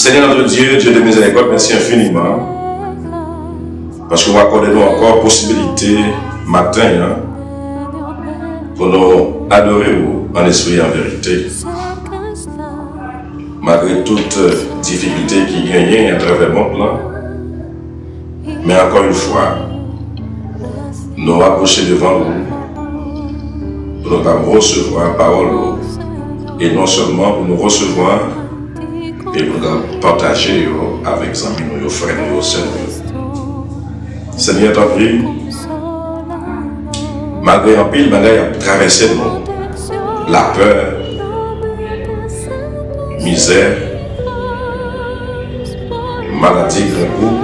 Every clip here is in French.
Seigneur notre Dieu, Dieu de miséricorde, merci infiniment. Parce que vous accordez nous encore possibilité, matin, pour nous adorer vous en esprit et en vérité. Malgré toutes difficultés qui gagnent à travers le monde là. Mais encore une fois, nous rapprocher devant vous pour nous recevoir la parole et non seulement pour nous recevoir et pour nous partager avec les amis, nos frères, nos sœurs. Seigneur, t'en prie, malgré un pile, malgré traverser nous, la peur, misère, maladie, grand coup,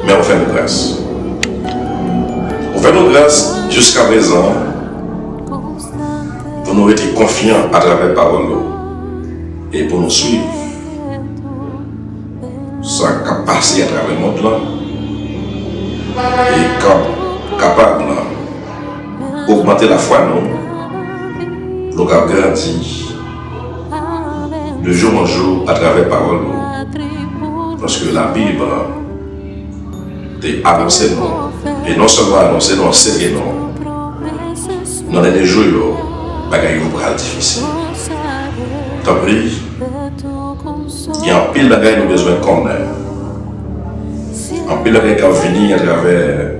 mais on fait nos grâces. On fait nos grâces jusqu'à présent pour nous être confiants à travers la parole et pour nous suivre. Ça a passé à travers le monde là et capable d'augmenter la foi nous, nous avons grandi de jour en jour à travers la parole parce que la Bible est annoncée nous et non seulement annoncée nous enseigner nous dans les jours bagaille vous bras difficile. T'en prie, il y a un pile de bagaille nous besoin de connaître. Un pile de bagaille qui a venu à travers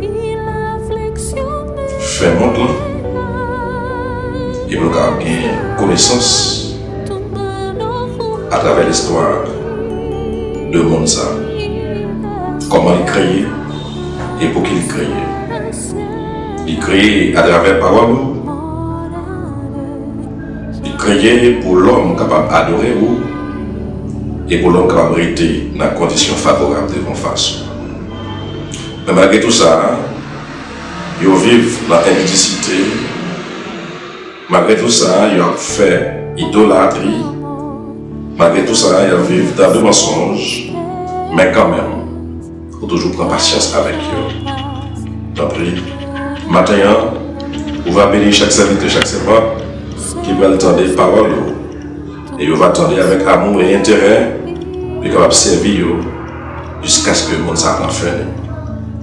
fait monde et nous avons une connaissance à travers l'histoire de monde ça. Comment il créé et pour qui il créé. Il créé à travers la parole. Il créé pour l'homme capable d'adorer vous et pour l'homme capable de rester dans des conditions favorables devant face. Mais malgré tout ça, ils vivent dans l'impudicité. Malgré tout ça, ils ont fait idolâtrie. Malgré tout ça, ils vivent dans des mensonges. Mais quand même, il faut toujours prendre patience avec eux. T'en prie. Matin, on va bénir chaque serviteur, chaque servant qui va entendre les paroles. Et on va attendre avec amour et intérêt. Et qu'on va servir jusqu'à ce que le monde s'en fait.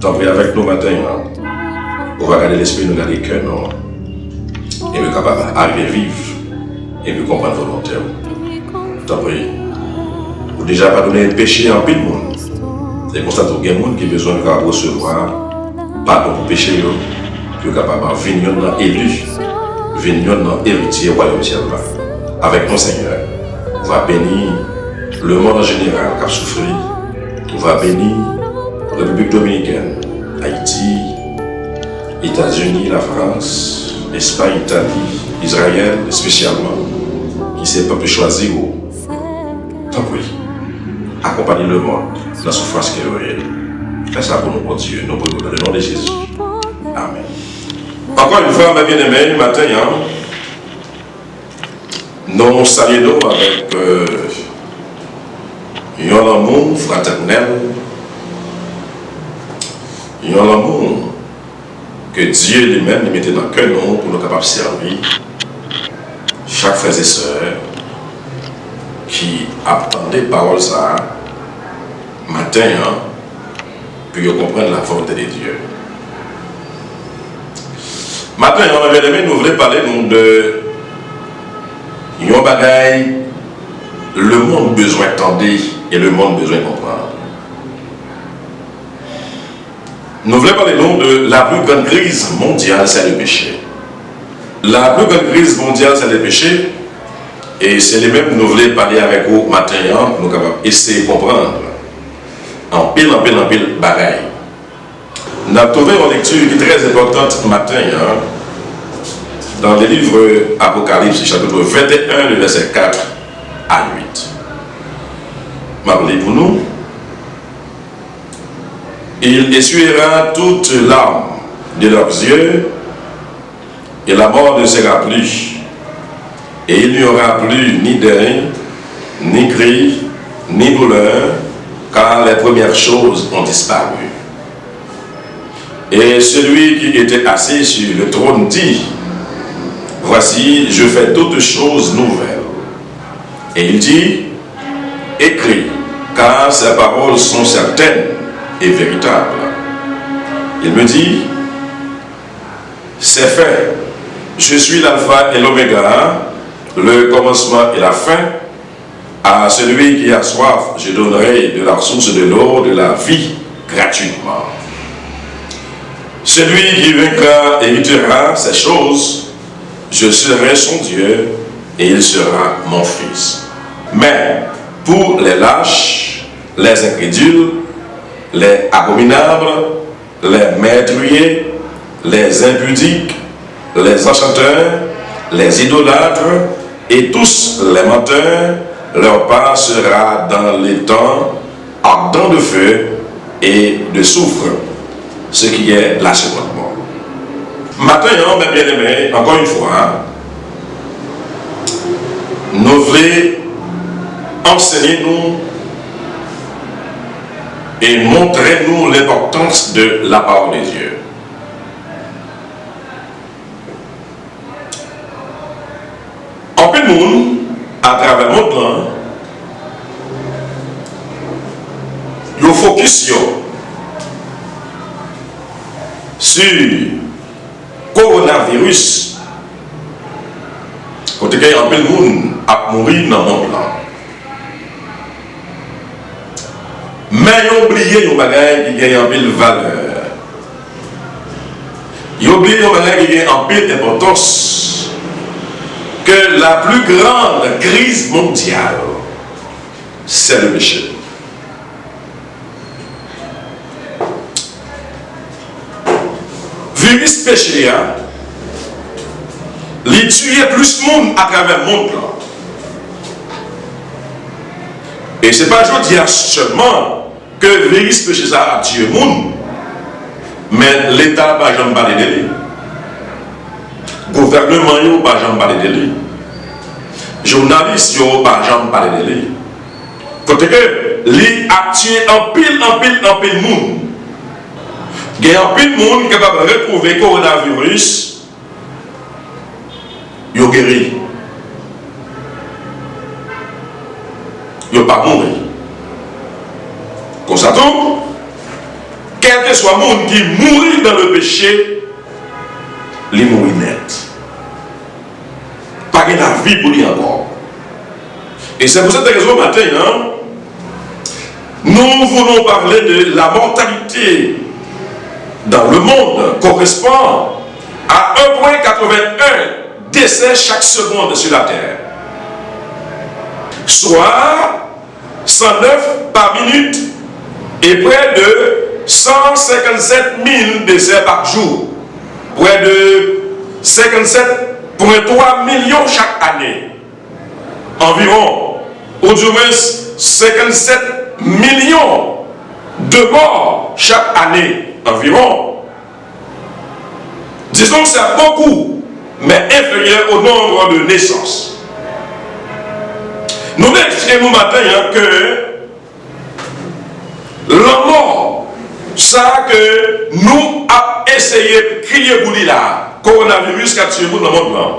T'en prie avec nous matin. On va garder l'esprit, nous garder le cœur. Et nous sommes capables d'arriver vivre et nous comprendre volontaire. T'en prie. Vous déjà pardonner le péché en pile monde. C'est pour ça qu'il y a des gens qui ont besoin de recevoir pardon pour péché, qui sont capables de venir dans l'élu, venir dans l'héritier du royaume ciel. Avec mon Seigneur, on va bénir le monde en général qui a souffert. On va bénir la République dominicaine, Haïti, États-Unis, la France, l'Espagne, l'Italie, Israël, spécialement, qui s'est pas pu choisir. Tant pis, accompagner le monde dans la souffrance qu'il y a. Fais ça pour nous, pour Dieu, nous prions dans le nom de Jésus. Amen. Encore une fois, mes bien-aimés, le matin, nous saluons avec un amour fraternel, un amour que Dieu lui-même mettait dans le cœur pour nous capables de servir chaque frère et sœur qui attendait parole ça matin pour comprendre la volonté de Dieu. Matin, on avait aimé, nous voulons parler de un bagaille, le monde besoin d'entendre et le monde besoin de comprendre. Nous voulons parler de la plus grande crise mondiale, c'est le péché. La plus grande crise mondiale, c'est le péché. Et c'est les mêmes que nous voulons parler avec vous matin, nous sommes capables d'essayer de comprendre. En pile bagaille. Nous avons trouvé une lecture qui est très importante matin, dans le livre Apocalypse, chapitre 21, le verset 4 à 8. Marlez pour nous. Il essuiera toutes larmes de leurs yeux, et la mort ne sera plus. Et il n'y aura plus ni deuil, ni cri, ni douleur, car les premières choses ont disparu. Et celui qui était assis sur le trône dit, voici, je fais toutes choses nouvelles. Et il dit, écrit, car ses paroles sont certaines et véritables. Il me dit, c'est fait, je suis l'alpha et l'oméga, le commencement et la fin. À celui qui a soif, je donnerai de la source de l'eau de la vie gratuitement. Celui qui vaincra héritera ces choses, je serai son Dieu et il sera mon fils. Mais pour les lâches, les incrédules, les abominables, les meurtriers, les impudiques, les enchanteurs, les idolâtres et tous les menteurs, leur part sera dans les temps ardent de feu et de soufre, ce qui est la seconde mort. Maintenant, mes bien-aimés, encore une fois, nous voulons enseigner nous et montrer nous l'importance de la parole de Dieu. En peu de monde, à travers le monde, il focus sur le coronavirus. Quand il y a un peu de monde à mourir dans le monde. Mais ils ont oublié les bagages qui ont un peu de valeur. Ils ont oublié les bagages qui ont un peu d'importance. Que la plus grande crise mondiale, c'est le péché. Virus péché, il tue plus de monde à travers le monde. Et ce n'est pas je dis seulement que le virus péché ça a tué le monde, mais l'État n'a pas jamais parlé de lui. Le gouvernement n'a pas jamais parlé de lui. Les journalistes n'ont pas jamais parlé de lui. Côté que lui a tué en pile de monde. Il y a un pile de monde qui est capable de retrouver le coronavirus. Ils ont guéri. Ils n'ont pas mouru. Comme ça, tout, quel que soit le monde qui mourit dans le péché, il mourit net. Pas de la vie pour lui encore. Et c'est pour cette raison matin, nous voulons parler de la mortalité dans le monde correspond à 1,81 décès chaque seconde sur la Terre. Soit 109 par minute et près de 157 000 décès par jour. Près de 57,3 millions chaque année. Environ, ou du moins 57 millions de morts chaque année. Environ. Disons que c'est beaucoup, mais inférieur au nombre de naissances. Nous expliquons matin que la mort, ça que nous avons essayé de crier pour lui là, coronavirus qui a tué dans le monde.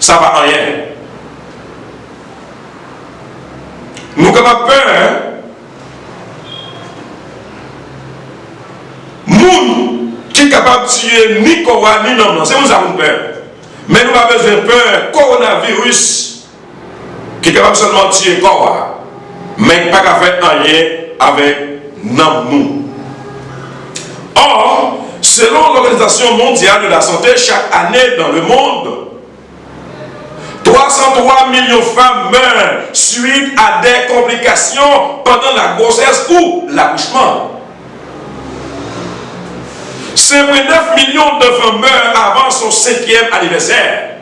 Ça va rien. Nous sommes capables de peur. Moun qui est capable de tuer ni corona ni non, c'est nous avons peur. Mais nous avons besoin de peur, coronavirus qui est capable seulement de tuer corps, mais pas qu'à faire rien avec nous. Or, selon l'Organisation mondiale de la santé, chaque année dans le monde, 303 millions de femmes meurent suite à des complications pendant la grossesse ou l'accouchement. 59 millions de femmes meurent avant son 5e anniversaire.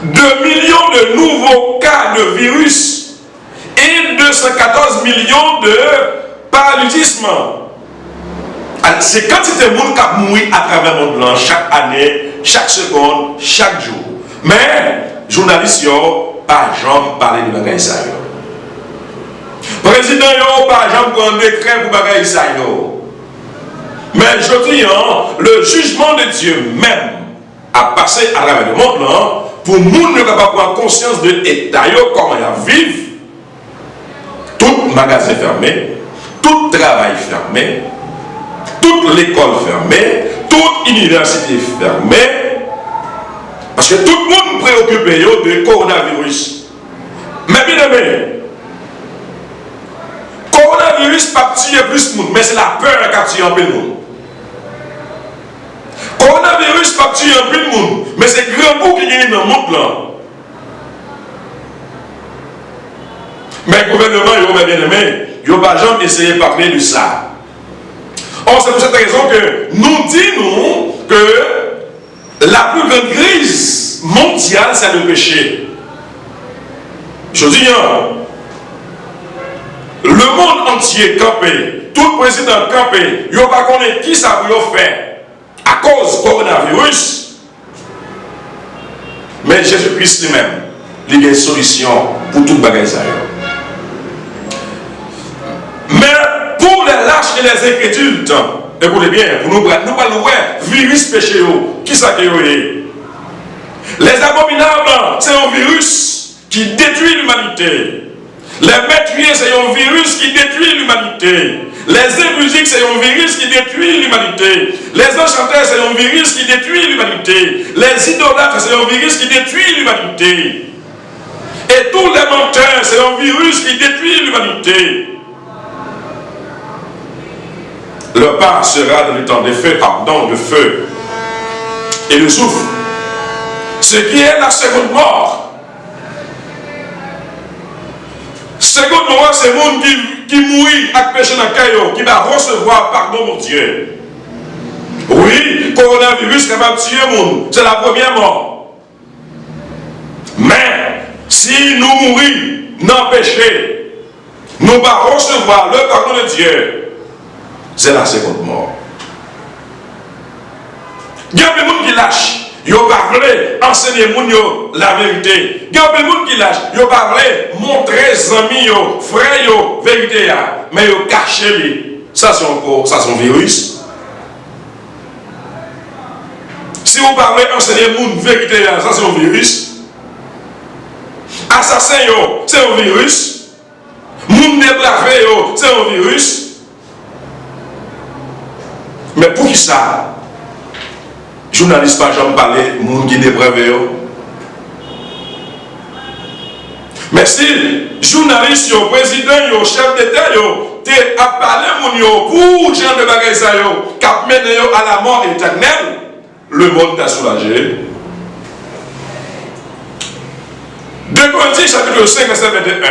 2 millions de nouveaux cas de virus et 214 millions de paludisme. C'est quantité de monde qui mourit à travers le monde chaque année, chaque seconde, chaque jour. Mais, journalistes, pas jamais parler de bagaille ça. Président, pas jamais prendre un décret pour bagaille ça. Mais je dis, le jugement de Dieu même a passé à travers le monde pour le monde capable prendre conscience de l'état, comment ils vivent. Tout magasin fermé, tout travail fermé, toute l'école fermée, toute université fermée, parce que tout le monde préoccupé de coronavirus. Mais bien aimé, coronavirus pas tuer plus de monde, mais c'est la peur qui a tué un peu de monde. Coronavirus pas tuer un peu de monde, mais c'est grand bout qui est dans le monde là. Mais le gouvernement, il bien aimé, il n'a pas jamais essayé de parler de ça. Or, c'est pour cette raison que nous disons que la plus grande crise mondiale, c'est le péché. Je dis, le monde entier campé, tout président campé, il n'y a pas connaît qui ça veut faire à cause du coronavirus. Mais Jésus-Christ lui-même, il a une solution pour tout le bagage. Mais pour les lâches et les incrédules, écoutez bien, pour nous parlons virus péché, qui ça qui est? Les abominables, c'est un virus qui détruit l'humanité. Les meurtriers, c'est un virus qui détruit l'humanité. Les impudiques, c'est un virus qui détruit l'humanité. Les enchanteurs, c'est un virus qui détruit l'humanité. Les idolâtres, c'est un virus qui détruit l'humanité. Et tous les menteurs, c'est un virus qui détruit l'humanité. Le pas sera dans le temps de feu, de feu et de souffle. Ce qui est la seconde mort. Seconde mort, c'est le monde qui mourit avec péché dans le caillou, qui va recevoir pardon, mon Dieu. Oui, coronavirus capable de tuer le monde, c'est la première mort. Mais, si nous mourons dans le péché, nous allons recevoir le pardon de Dieu. C'est la seconde mort. Il y a des gens qui lâchent. Ils ont parlé, enseigner la vérité. Il y a des gens qui lâchent. Ils ont parlé, montrer les amis, frères, la vérité. Mais ils ont caché. Ça, c'est un virus. Si vous parlez, enseigner la vérité, ça, c'est un virus. Assassin, c'est un virus. Moun débravé, c'est un virus. Mais pour qui ça? Journaliste pas jamais parler, moun qui dépravé. Mais si journaliste, président, chef d'État, t'es à parler moun pour gens de bagaille ça qui mène à la mort éternelle, le monde t'a soulagé. 2 Corinthiens chapitre 5 verset 21.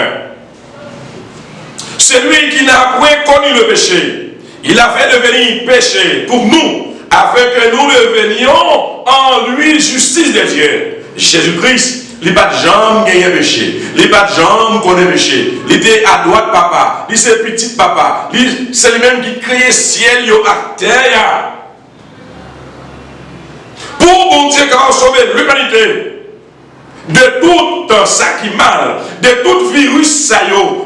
Celui qui n'a point connu le péché, il a fait devenir péché pour nous, afin que nous devenions en lui justice de Dieu. Jésus-Christ, il n'a pas de jambes qui péché. Il n'a pas de jambes qui connaît péché. Il était à droite papa. Il c'est petit papa. C'est lui-même qui crée ciel et terre. Pour bon Dieu qui a sauvé l'humanité de tout ça qui mal, de tout virus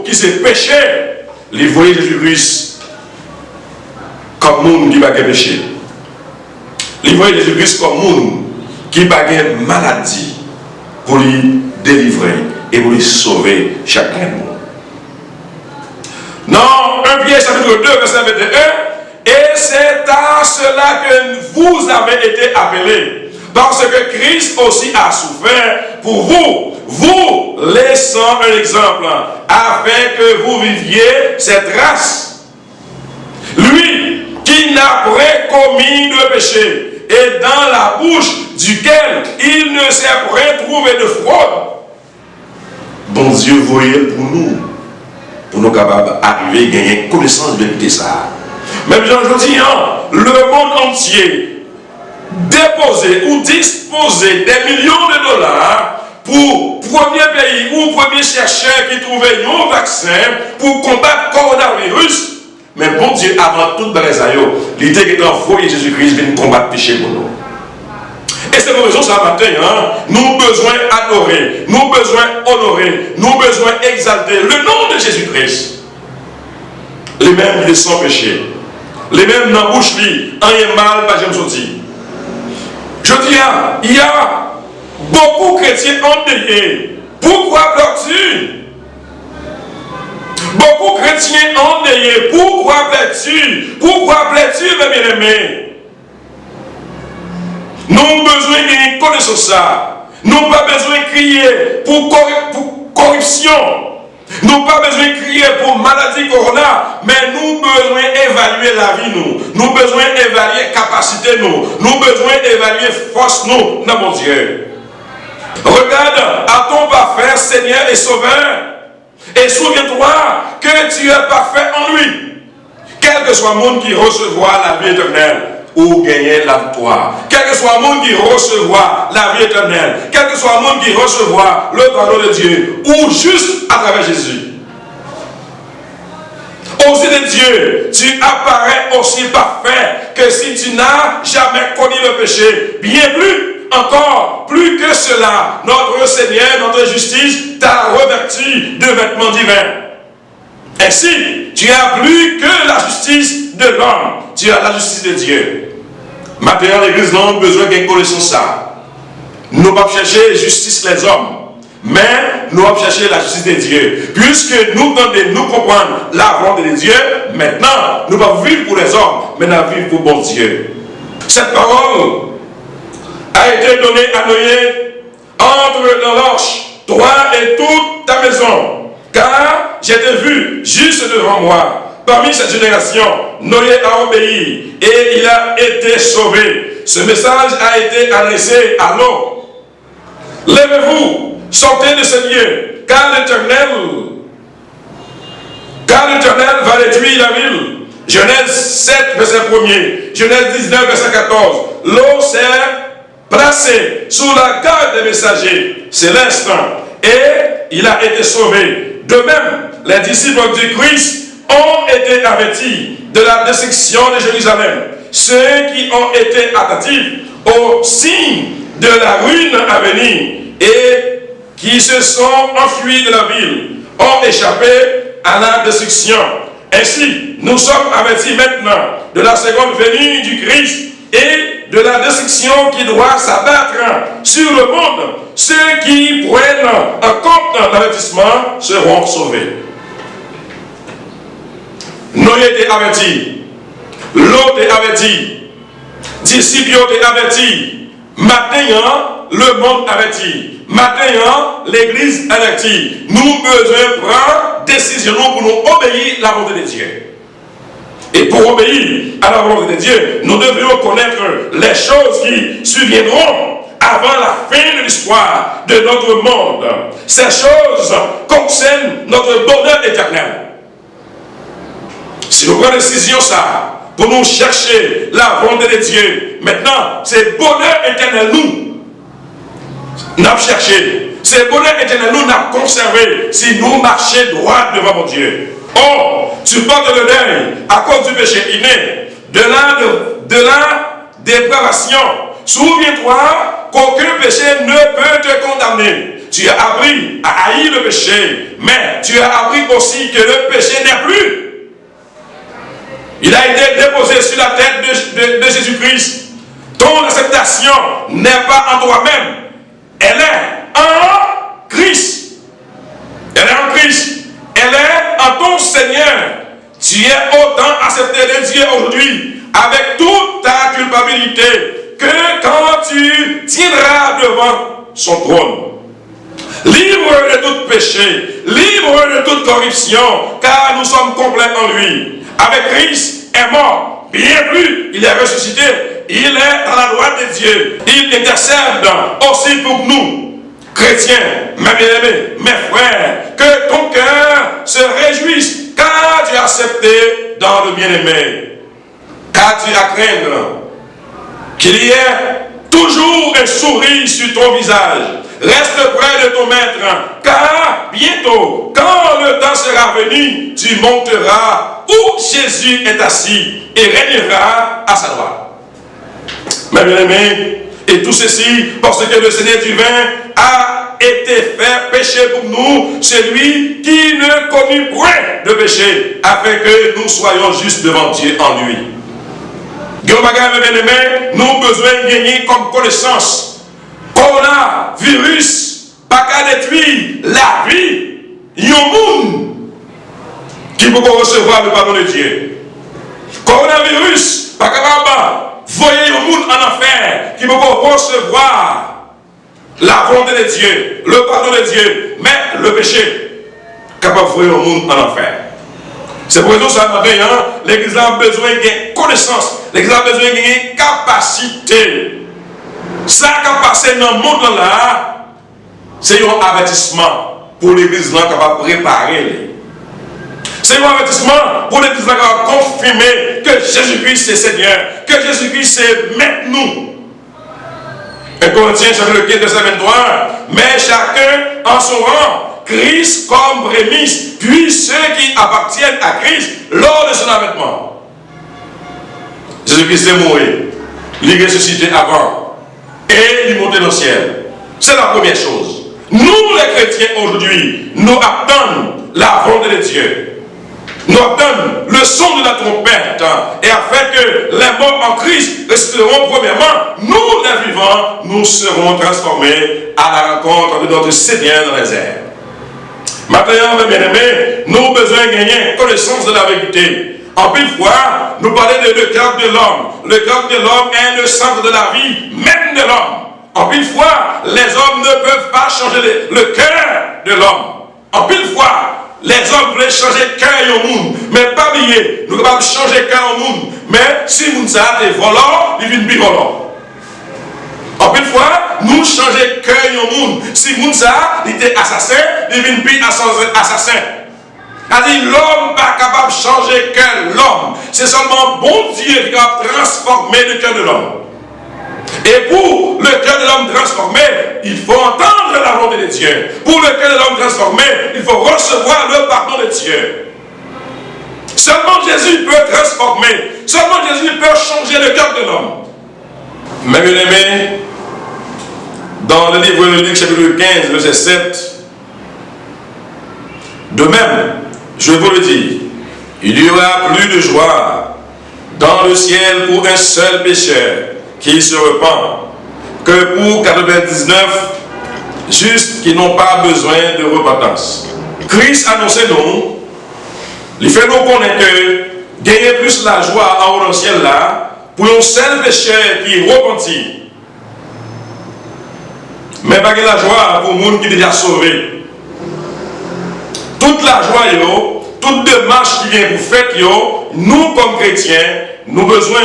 qui s'est péché, il voyait Jésus-Christ comme monde qui va péché. Il voyait Jésus-Christ comme monde qui va maladie pour lui délivrer et pour lui sauver chacun de nous. Non, 1 Pierre chapitre 2 verset 21, et c'est à cela que vous avez été appelés, parce que Christ aussi a souffert pour vous, vous laissant un exemple, afin que vous viviez cette race. Lui qui n'a point commis de péché, et dans la bouche duquel il ne s'est point trouvé de fraude. Bon Dieu, voyez pour nous capables d'arriver à gagner connaissance de ça. Même je dis, le monde entier déposer ou disposer des millions de dollars pour premier pays ou premier chercheur qui trouvait un vaccin pour combattre le coronavirus. Mais bon Dieu, avant tout dans les aïeux, l'idée est d'envoyer Jésus-Christ vient combattre le péché pour nous. Et c'est pour raison ce matin, nous avons besoin d'adorer, nous avons besoin d'honorer, nous avons besoin d'exalter le nom de Jésus-Christ. Les mêmes qui sont sans péché, les mêmes dans la bouche, rien mal, pas jamais sorti. Je dis, il y a Beaucoup de chrétiens endeuillés. Pourquoi pleures-tu? Beaucoup de chrétiens endeuillés. Pourquoi pleures-tu? Pourquoi pleures-tu, mes bien-aimés? Nous avons besoin d'une connaissance ça. Nous n'avons pas besoin de crier pour corruption. Nous n'avons pas besoin de crier pour maladie corona, mais nous avons besoin d'évaluer la vie nous. Nous avons besoin d'évaluer la capacité nous. Nous avons besoin d'évaluer la force nous dans mon Dieu. Regarde à ton parfait Seigneur et Sauveur. Et souviens-toi que tu es parfait en lui. Quel que soit le monde qui recevra la vie éternelle ou gagner la victoire. Quel que soit le monde qui recevra la vie éternelle. Quel que soit le monde qui recevra le pardon de Dieu. Ou juste à travers Jésus. Aux yeux de Dieu, tu apparais aussi parfait que si tu n'as jamais connu le péché. Bien plus, encore plus que cela, notre Seigneur, notre justice t'a revêtu de vêtements divins. Ainsi, tu as plus que la justice de l'homme, tu as la justice de Dieu. Maintenant, l'Église n'a pas besoin d'une connaissance ça. Nous ne pas chercher justice les hommes, mais nous allons chercher la justice de Dieu. Puisque nous comprenons la volonté de Dieu, maintenant, nous ne pas vivre pour les hommes, mais nous vivre pour bon Dieu. Cette parole a été donnée à Noé entre l'orge, toi et toute ta maison. Car j'ai été vu juste devant moi. Parmi cette génération, Noé a obéi et il a été sauvé. Ce message a été adressé à l'homme. Lèvez-vous, sortez de ce lieu, car l'Éternel va détruire la ville. Genèse 7, verset 1er, Genèse 19, verset 14. L'eau s'est placée sous la garde des messagers célestes et il a été sauvé. De même, les disciples du Christ ont été avertis de la destruction de Jérusalem. Ceux qui ont été attentifs aux signes de la ruine à venir et qui se sont enfuis de la ville ont échappé à la destruction. Ainsi, nous sommes avertis maintenant de la seconde venue du Christ et de la destruction qui doit s'abattre sur le monde. Ceux qui prennent en compte l'avertissement seront sauvés. Noé était averti, l'autre est averti, disciples étaient avertis, maintenant le monde averti, maintenant l'église avertie. Nous devons prendre décision pour nous obéir à la volonté de Dieu. Et pour obéir à la volonté de Dieu, nous devons connaître les choses qui surviendront avant la fin de l'histoire de notre monde. Ces choses concernent notre bonheur éternel. Si nous prenons décision ça, pour nous chercher la volonté de Dieu, maintenant, c'est bonheur éternel nous n'avons cherché. C'est bonheur éternel nous n'avons conservé si nous marchons droit devant mon Dieu. Or, tu portes le deuil à cause du péché inné, de la dépravation. Souviens-toi qu'aucun péché ne peut te condamner. Tu as appris à haïr le péché, mais tu as appris aussi que le péché n'est plus. Il a été déposé sur la tête de Jésus-Christ. Ton acceptation n'est pas en toi-même. Elle est en Christ. Elle est en Christ. Elle est en ton Seigneur. Tu es autant accepté de Dieu aujourd'hui avec toute ta culpabilité que quand tu tiendras devant son trône. Libre de tout péché, libre de toute corruption, car nous sommes complets en lui. Avec Christ est mort, bien plus, il est ressuscité, il est à la droite de Dieu. Il intercède aussi pour nous, chrétiens, mes bien-aimés, mes frères, que ton cœur se réjouisse, car tu as accepté dans le bien-aimé. Car tu as craindre qu'il y ait toujours un sourire sur ton visage. Reste près de ton maître, car bientôt, quand le temps sera venu, tu monteras où Jésus est assis et régnera à sa droite. Mes bien-aimés, et tout ceci parce que le Seigneur divin a été fait péché pour nous, celui qui ne connut point de péché, afin que nous soyons justes devant Dieu en lui. Mes bien-aimés, nous avons besoin de gagner comme connaissance Coronavirus, pas qu'à détruire la vie. Il y a un monde qui peut recevoir le pardon de Dieu. Coronavirus, pas capable. Voyez un monde en enfer qui peut recevoir la volonté de Dieu, le pardon de Dieu, mais le péché, capable de voir un monde en enfer. C'est pour ça que l'Église a besoin de connaissance, l'Église a besoin de capacité. Ça qui a passé dans le monde là, c'est un avertissement pour l'Église capable de préparer. C'est un avertissement pour l'Église capable de confirmer que Jésus-Christ est Seigneur, que Jésus-Christ est maître nous. 1 Corinthiens chapitre 15, verset 23, mais chacun en son rang, Christ comme prémisse, puis ceux qui appartiennent à Christ lors de son avènement. Jésus-Christ est mort, il est ressuscité avant, et il est monté dans le ciel. C'est la première chose. Nous les chrétiens aujourd'hui, nous attendons la volonté de Dieu. Nous attendons le son de la trompette, et afin que les morts en Christ resteront premièrement, nous les vivants, nous serons transformés à la rencontre de notre Seigneur dans les airs. Maintenant, mes bien-aimés, nous avons besoin de gagner connaissance de la vérité. En plus fois, nous parlons de le cœur de l'homme. Le cœur de l'homme est le centre de la vie, même de l'homme. En plus fois, les hommes ne peuvent pas changer le cœur de l'homme. En plus fois, les hommes veulent changer le cœur au monde, mais pas oublier, nous ne pouvons pas changer le cœur au monde. Mais si vous êtes volant, il vient plus volant. En plus fois, nous changeons le cœur au monde. Si vous êtes assassin, il vient plus assassin. C'est-à-dire, l'homme n'est pas capable de changer le cœur de l'homme. C'est seulement bon Dieu qui va transformer le cœur de l'homme. Et pour le cœur de l'homme transformé, il faut entendre la volonté de Dieu. Pour le cœur de l'homme transformé, il faut recevoir le pardon de Dieu. Seulement Jésus peut transformer. Seulement Jésus peut changer le cœur de l'homme. Mes bien-aimés, dans le livre de Luc, chapitre 15, verset 7, de même, je vous le dis, il y aura plus de joie dans le ciel pour un seul pécheur qui se repent, que pour 99 justes qui n'ont pas besoin de repentance. Christ annonçait nous, il fait nous connaître que gagner plus la joie en haut dans le ciel là, pour un seul pécheur qui repentit. Mais pas que la joie pour le monde qui est déjà sauvé. Toute la joie, toute démarche qui vient vous faire, nous comme chrétiens, nous avons besoin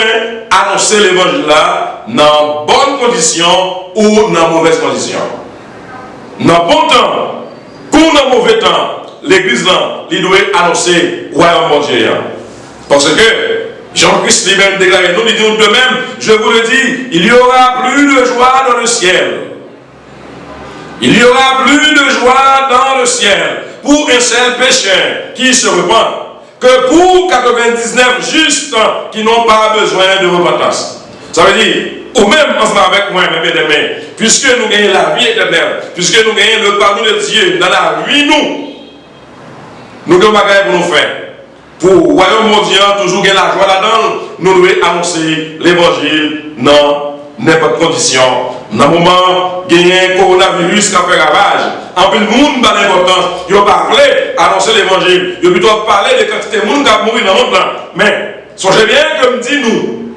d'annoncer l'évangile là dans bonnes conditions ou dans mauvaises conditions. Dans bon temps, ou dans mauvais temps, l'église là, il doit annoncer le royaume de Dieu. Parce que Jean-Christ lui-même déclaré, nous disons de même, je vous le dis, il y aura plus de joie dans le ciel. Il y aura plus de joie dans le ciel pour un seul pécheur qui se repent que pour 99 justes qui n'ont pas besoin de repentance. Ça veut dire, ou même ensemble avec moi, mes bien-aimés, puisque nous gagnons la vie éternelle, puisque nous gagnons le pardon de Dieu dans la vie, nous avons des pour nous faire. Pour le royaume mondial, toujours gagner la joie là-dedans, nous devons annoncer l'évangile dans n'importe quelle condition. Dans le moment, gagner un coronavirus qui a fait ravage. En plus, le monde a l'importance. Ils ont parlé, annoncer l'évangile. Ils ont plutôt parlé de quantité de monde qui a mouru dans le monde. Mais, songez bien, comme dit nous,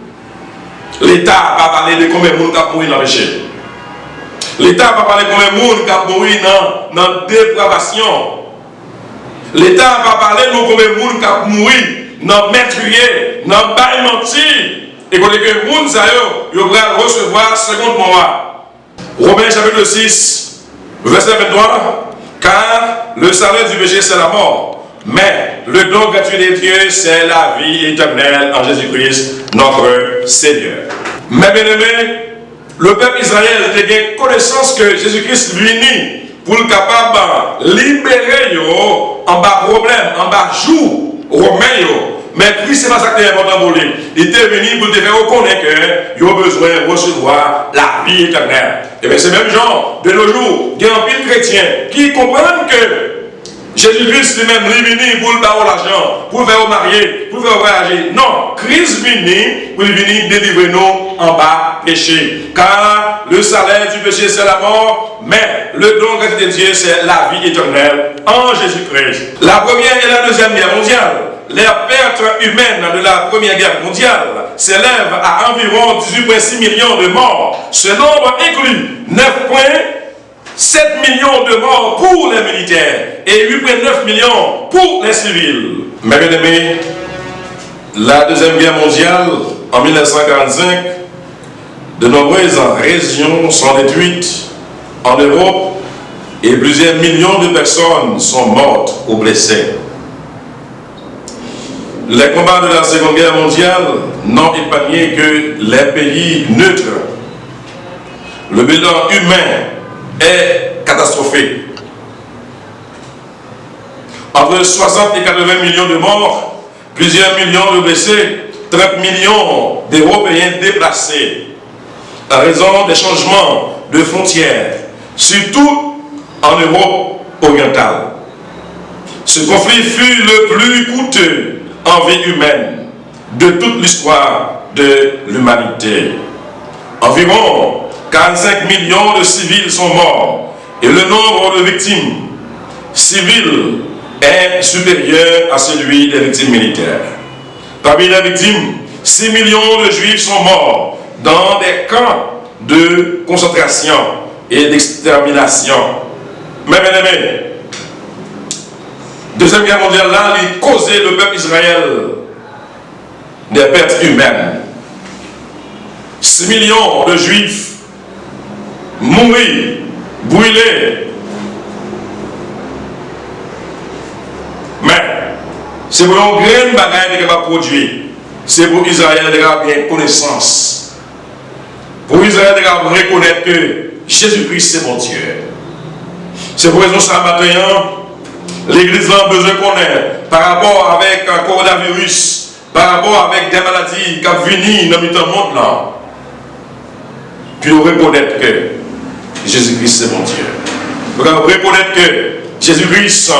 l'État n'a pas parlé de combien de monde qui a mouru dans le péché. L'État n'a pas parlé de combien de monde qui a mouru dans la dépravation. L'État n'a pas parlé de combien de monde qui a mouru dans le meurtrier, dans le bail menti. Et quand les gens vont recevoir la seconde mort. Romains chapitre 6, verset 23. Car le salaire du péché, c'est la mort. Mais le don gratuit de Dieu, c'est la vie éternelle en Jésus-Christ, notre Seigneur. Mes bien-aimés, le peuple Israël a eu connaissance que Jésus-Christ venu pour le capable de libérer en bas problème, en bas jour, romain. Mais Christ, c'est pas ça qui est important pour lui. Il était venu pour te faire reconnaître qu'il a besoin de recevoir la vie éternelle. Et bien, c'est même genre, de nos jours, il y a un pile chrétien qui comprennent que Jésus-Christ lui-même, il est venu pour le faire l'argent, pour le faire marier, pour le faire voyager. Non, Christ est venu pour venir délivrer nous en bas péché. Car le salaire du péché, c'est la mort, mais le don gratuit de Dieu, c'est la vie éternelle en Jésus-Christ. La première et la deuxième guerre mondiale, les pertes humaines de la première guerre mondiale s'élèvent à environ 18,6 millions de morts. Ce nombre inclut 9,7 millions de morts pour les militaires et 8,9 millions pour les civils. Mes bien-aimés, la Deuxième Guerre mondiale, en 1945, de nombreuses régions sont détruites en Europe et plusieurs millions de personnes sont mortes ou blessées. Les combats de la Seconde Guerre mondiale n'ont épargné que les pays neutres. Le bilan humain est catastrophique. Entre 60 et 80 millions de morts, plusieurs millions de blessés, 30 millions d'Européens déplacés à raison des changements de frontières, surtout en Europe orientale. Ce conflit fut le plus coûteux en vie humaine de toute l'histoire de l'humanité. Environ 45 millions de civils sont morts et le nombre de victimes civiles est supérieur à celui des victimes militaires. Parmi les victimes, 6 millions de juifs sont morts dans des camps de concentration et d'extermination. Mais bien aimés, Deuxième Guerre mondiale, là, il causait le peuple Israël des pertes humaines. 6 millions de juifs mourus, brûlés. Mais c'est pour une grande bagaille qui va produire. C'est pour Israël de avoir bien connaissance. Pour Israël de avoir reconnaître que Jésus-Christ c'est mon Dieu. C'est pour raison ça matin. L'Église a besoin de connaître par rapport avec un coronavirus, par rapport avec des maladies qui ont venu dans le monde là. Puis on reconnaître que Jésus-Christ c'est mon Dieu. On reconnaître que Jésus-Christ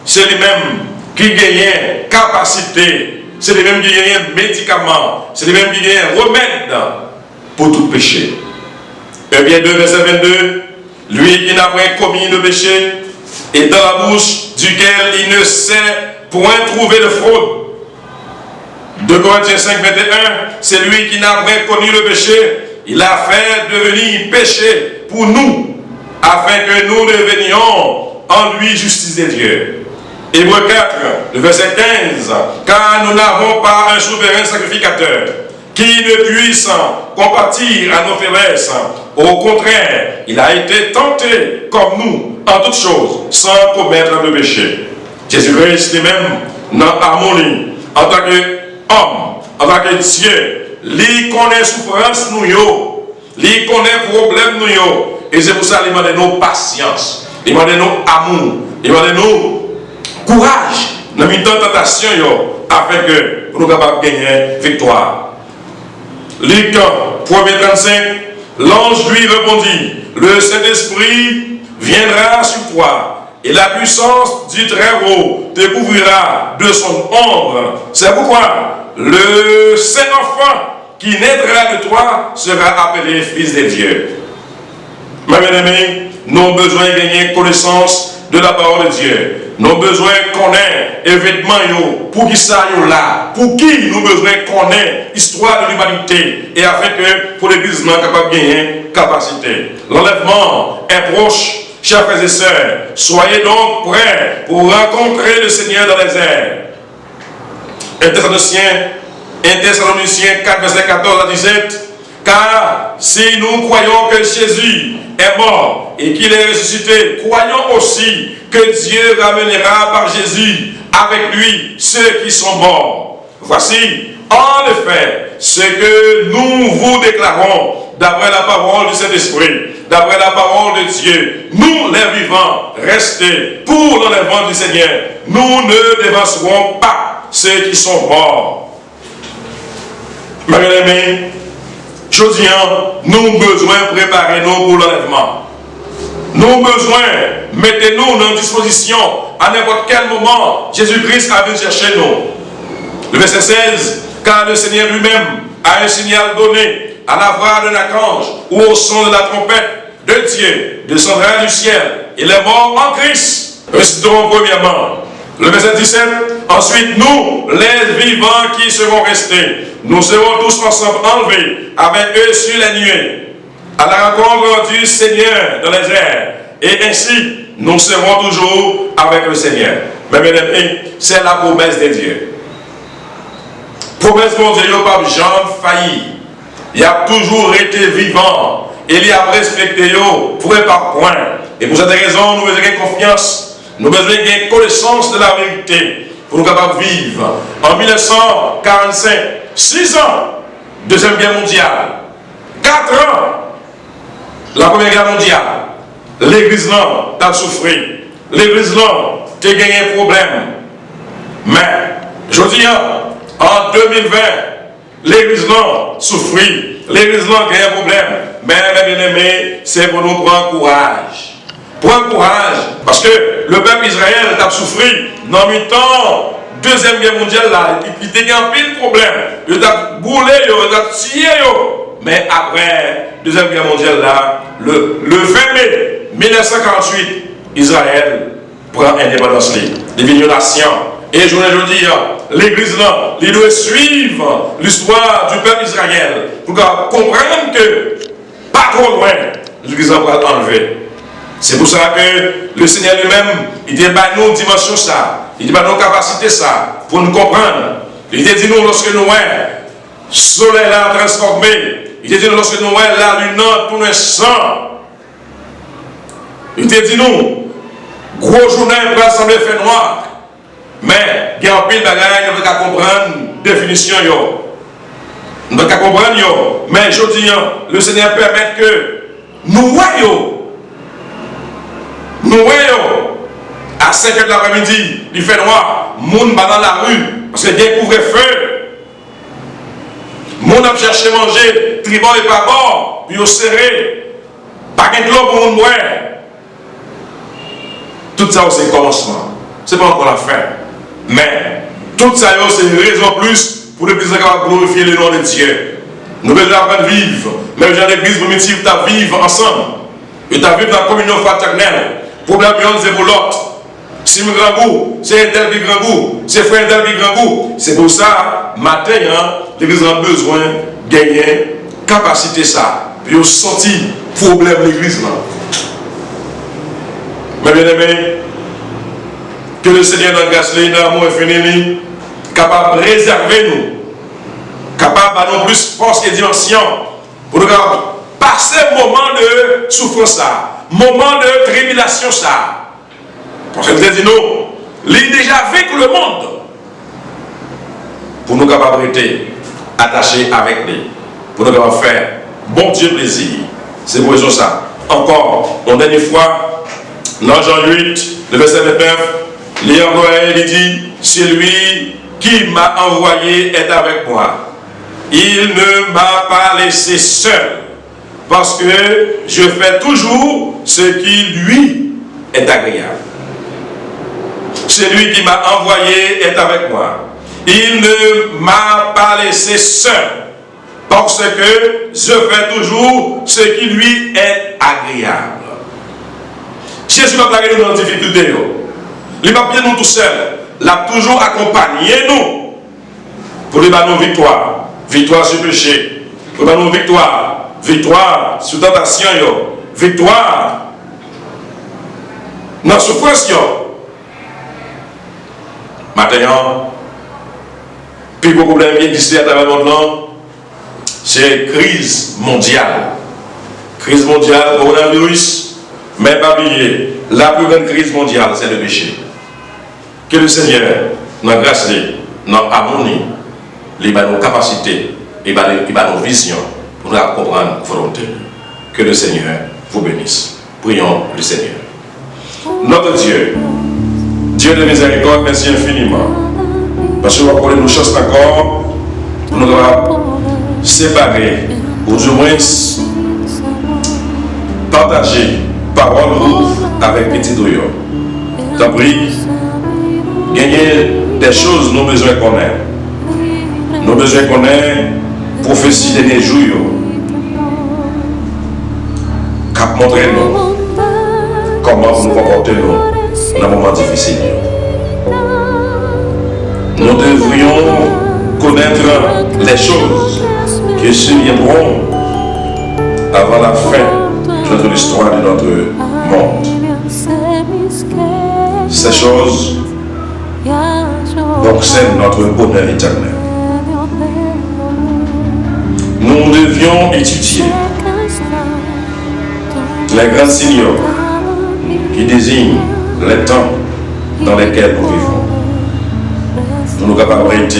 c'est lui-même qui gagne capacité, c'est lui-même qui gagne médicaments, c'est lui-même qui gagne remède pour tout péché. Et bien 2 verset 22, lui qui n'a point commis le péché, et dans la bouche duquel il ne sait point trouver de fraude. 2 Corinthiens 5, 21, c'est lui qui n'a point connu le péché, il a fait devenir péché pour nous, afin que nous devenions en lui justice de Dieu. Hébreux 4, le verset 15, car nous n'avons pas un souverain sacrificateur qui ne puisse compatir à nos faiblesses. Au contraire, il a été tenté comme nous en toutes choses, sans commettre le péché. Jésus-Christ lui-même, dans l'harmonie, en tant qu'homme, en tant que Dieu, il connaît souffrance nous, il connaît problème nous, et c'est pour ça qu'il demande nos patience, il demande nos amour, il demande nos courage dans une tentation afin que nous soyons capables de gagner victoire. Luc 1:35, l'ange lui répondit, le Saint-Esprit viendra sur toi et la puissance du Très-Haut te couvrira de son ombre. C'est pourquoi le Saint-Enfant qui naîtra de toi sera appelé Fils de Dieu. Mes bien-aimés, nous avons besoin de gagner connaissance de la parole de Dieu. Nous avons besoin de connaître événements pour qui ça là, pour qui nous avons besoin de connaître l'histoire de l'humanité et afin que pour l'Église soit capable de gagner capacité. L'enlèvement est proche, chers frères et sœurs. Soyez donc prêts pour rencontrer le Seigneur dans les airs. 1 Thessaloniciens 4, verset 14 à 17. Car si nous croyons que Jésus est mort et qu'il est ressuscité, croyons aussi que Dieu ramènera par Jésus avec lui ceux qui sont morts. Voici, en effet, ce que nous vous déclarons d'après la parole du Saint-Esprit, d'après la parole de Dieu. Nous, les vivants, restés pour l'enlèvement du Seigneur, nous ne dévancerons pas ceux qui sont morts. Mes bien-aimés, je dis, nous avons besoin de préparer nous pour l'enlèvement. Nous besoin, mettez-nous dans disposition à n'importe quel moment. Jésus-Christ a venu chercher nous. Le verset 16, car le Seigneur lui-même a un signal donné à la voix d'un archange ou au son de la trompette de Dieu descendra du ciel et les morts en Christ resteront premièrement. Le verset 17, ensuite nous, les vivants qui seront restés, nous serons tous ensemble enlevés avec eux sur les nuées à la rencontre du Seigneur dans les airs, et ainsi nous serons toujours avec le Seigneur. Mais bien aimés, c'est la promesse de Dieu. Promesse mon Dieu, il n'y a pas jamais failli. Il a toujours été vivant. Et il a respecté point par point. Et pour cette raison, nous avons confiance. Nous avons une connaissance de la vérité pour nous capables de vivre. En 1945, 6 ans, Deuxième Guerre mondiale, 4 ans, la Première Guerre mondiale, l'Église là a souffert. L'Église là a gagné un problème. Mais, je dis, en 2020, l'Église là souffre. L'Église là a gagné un problème. Mais, mes bien-aimés, c'est pour nous prendre courage. Prendre courage. Parce que le peuple Israël a souffert dans le temps Deuxième Guerre mondiale là. Il a gagné un pile problème. Il a brûlé, il a tué. Mais après Deuxième Guerre mondiale là, le 20 mai 1948, Israël prend indépendance. Il devient une nation. Et je veux dire, l'Église là, il doit suivre l'histoire du peuple Israël pour comprendre que pas trop loin, l'Église va enlever. C'est pour ça que le Seigneur lui-même, il dit bah nous dimension ça, il dit bah nos capacités ça, pour nous comprendre. Il dit nous lorsque nous voyons le soleil là transformé, il dit nous lorsque nous voyons la lune tout le sang. Il dit nous, gros journée pour sembler fait noir, mais il y a un pile de bagages, nous ne pouvons pas comprendre la définition. Nous ne pouvons pas comprendre, mais je dis, le Seigneur permet que nous voyons. Nous voyons, à 5 h de l'après-midi, il fait noir, les gens dans la rue, parce qu'il y a un couvre-feu. Les gens ont cherché à manger, tribord et pas bord, puis ils ont serré. Pas de l'eau pour nous boire. Tout ça, c'est le commencement. Ce n'est pas encore la fin. Mais, tout ça, c'est une raison plus pour l'Église capable de glorifier le nom de Dieu. Nous devons apprendre à vivre. Même dans l'Église, nous devons vivre ensemble. Et tu as vécu dans la communion fraternelle. Problème, c'est pour l'autre. Si je grand goût, c'est un tel qui grand goût, c'est frère tel qui grand goût. C'est pour ça, matin, l'Église a besoin de gagner capacité ça. Puis on sorti problème de l'Église là. Mais bien aimé, que le Seigneur dans grâce, l'amour infini, capable de réserver nous, capable de nous plus force et dimension pour nous passer un moment de souffrance là. Moment de tribulation ça. Parce que nous dit nous, il a déjà vécu le monde. Pour nous capables d'être attachés avec lui. Pour nous capables faire bon Dieu plaisir. C'est pour ça. Encore, une dernière fois, dans Jean 8, le verset 29, il dit, celui qui m'a envoyé est avec moi. Il ne m'a pas laissé seul. Parce que je fais toujours ce qui lui est agréable. Celui qui m'a envoyé est avec moi. Il ne m'a pas laissé seul. Parce que je fais toujours ce qui lui est agréable. Jésus va placer nous dans la difficulté. Il va bien nous tout seul. Il a toujours accompagné nous. Pour lui donner nos victoires. Victoire sur le péché. Pour lui donner nos victoires. Victoire sur la tentation, victoire dans la souffrance. Maintenant, plus beaucoup de problèmes qui existent à travers le monde, c'est crise mondiale. Crise mondiale, coronavirus, mais pas oublier, la plus grande crise mondiale, c'est le péché. Que le Seigneur, dans grâce, dans harmonie, il va nos capacités, il va nos visions. Pour nous comprendre la volonté. Que le Seigneur vous bénisse. Prions le Seigneur. Notre Dieu, Dieu de miséricorde, merci infiniment. Parce que vous accordez nos chances d'accord pour nous séparer, ou du moins partager parole avec petit doyo. T'as pris, gagner des choses, nous besoin qu'on ait. Nous besoin qu'on ait prophétie des jours. Cap montrer nous comment nous comporter nous dans un moment difficile. Nous devrions connaître les choses qui surviendront avant la fin de l'histoire de notre monde. Ces choses concernent notre bonheur éternel. Nous devions étudier les grands signaux qui désignent les temps dans lesquels nous vivons. Nous nous capables d'être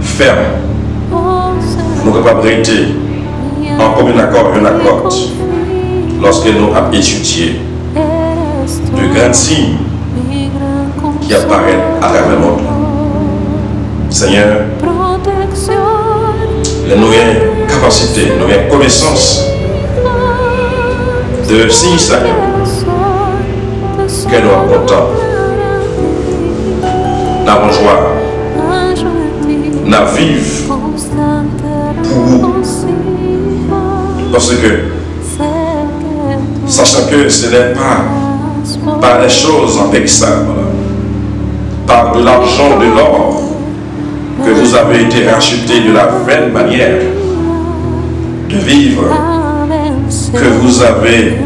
fermes. Nous sommes capables d'être en commun accord, lorsque nous avons étudié de grands signes qui apparaissent à travers le monde. Seigneur, nous avons capacité, nous avons connaissance de signes, Seigneur, que nous avons content, nous avons joie, nous avons vivre pour vous. Parce que, sachant que ce n'est pas par les choses impérissables, par de l'argent, de l'or, que vous avez été rachetés de la vaine manière de vivre que vous avez